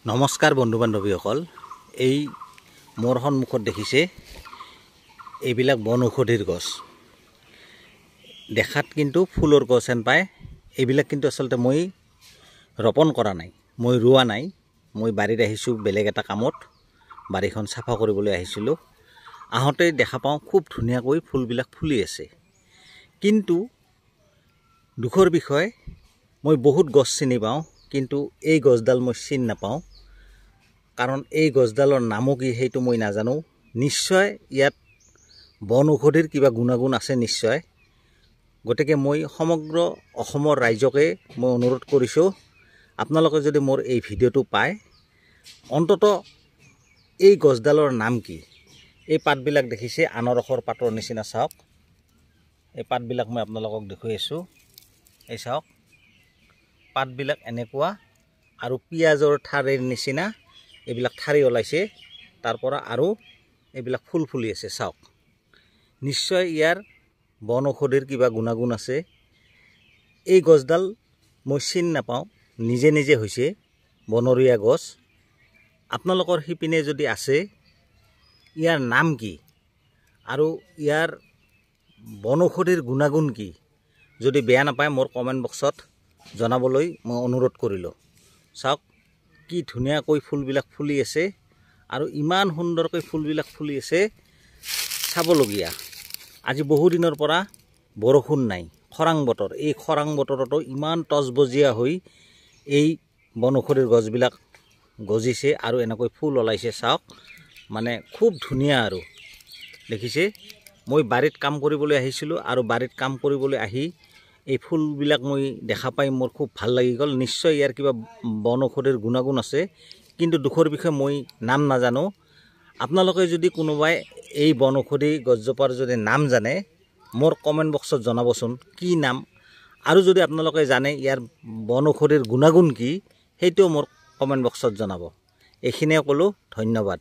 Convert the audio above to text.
নমস্কাৰ বন্ধু বান্ধৱীসকল, এই মোৰ সন্মুখত দেখিছে এইবিলাক বন ঔষধিৰ গছ। দেখাত কিন্তু ফুলৰ গছ হেন পায়। এইবিলাক কিন্তু আচলতে মই ৰোপণ কৰা নাই, মই ৰোৱা নাই। মই বাৰীত আহিছোঁ বেলেগ এটা কামত, বাৰীখন চাফা কৰিবলৈ আহিছিলোঁ। আহোঁতে দেখা পাওঁ খুব ধুনীয়াকৈ ফুলবিলাক ফুলি আছে। কিন্তু দুখৰ বিষয়, মই বহুত গছ চিনি পাওঁ, কিন্তু এই গছডাল মই চিনি নাপাওঁ। কাৰণ এই গছডালৰ নামো কি সেইটো মই নাজানো। নিশ্চয় ইয়াত বন ঔষধিৰ কিবা গুণাগুণ আছে নিশ্চয়। গতিকে মই সমগ্ৰ অসমৰ ৰাইজকে মই অনুৰোধ কৰিছোঁ, আপোনালোকে যদি মোৰ এই ভিডিঅ'টো পায়, অন্তত এই গছডালৰ নাম কি। এই পাতবিলাক দেখিছে আনাৰসৰ পাতৰ নিচিনা, চাওক। এই পাতবিলাক মই আপোনালোকক দেখুৱাই আছোঁ। এই চাওক, পাতবিলাক এনেকুৱা আৰু পিঁয়াজৰ ঠাৰিৰ নিচিনা এইবিলাক ঠাৰি ওলাইছে, তাৰ পৰা আৰু এইবিলাক ফুল ফুলি আছে, চাওক। নিশ্চয় ইয়াৰ বন ঔষধিৰ কিবা গুণাগুণ আছে। এই গছডাল মই চিনি নাপাওঁ, নিজে নিজে হৈছে বনৰীয়া গছ। আপোনালোকৰ সিপিনে যদি আছে, ইয়াৰ নাম কি আৰু ইয়াৰ বন ঔষধিৰ গুণাগুণ কি, যদি বেয়া নাপায় মোৰ কমেণ্ট বক্সত জনাবলৈ মই অনুৰোধ কৰিলোঁ। চাওক কি ধুনীয়াকৈ ফুলবিলাক ফুলি আছে আৰু ইমান সুন্দৰকৈ ফুলবিলাক ফুলি আছে, চাবলগীয়া। আজি বহুদিনৰ পৰা বৰষুণ নাই, খৰাং বতৰ। এই খৰাং বতৰতো ইমান তজবজীয়া হৈ এই বন ঔষধিৰ গছবিলাক গজিছে আৰু এনেকৈ ফুল ওলাইছে, চাওক। মানে খুব ধুনীয়া আৰু দেখিছে। মই বাৰীত কাম কৰিবলৈ আহিছিলোঁ আৰু বাৰীত কাম কৰিবলৈ আহি এই ফুলবিলাক মই দেখা পাই মোৰ খুব ভাল লাগি গ'ল। নিশ্চয় ইয়াৰ কিবা বন ঔষধিৰ গুণাগুণ আছে, কিন্তু দুখৰ বিষয়ে মই নাম নাজানো। আপোনালোকে যদি কোনোবাই এই বন ঔষধি গছজোপাৰ যদি নাম জানে, মোৰ কমেণ্ট বক্সত জনাবচোন কি নাম। আৰু যদি আপোনালোকে জানে ইয়াৰ বন ঔষধিৰ গুণাগুণ কি, সেইটোও মোৰ কমেণ্ট বক্সত জনাব। এইখিনিয়ে ক'লোঁ, ধন্যবাদ।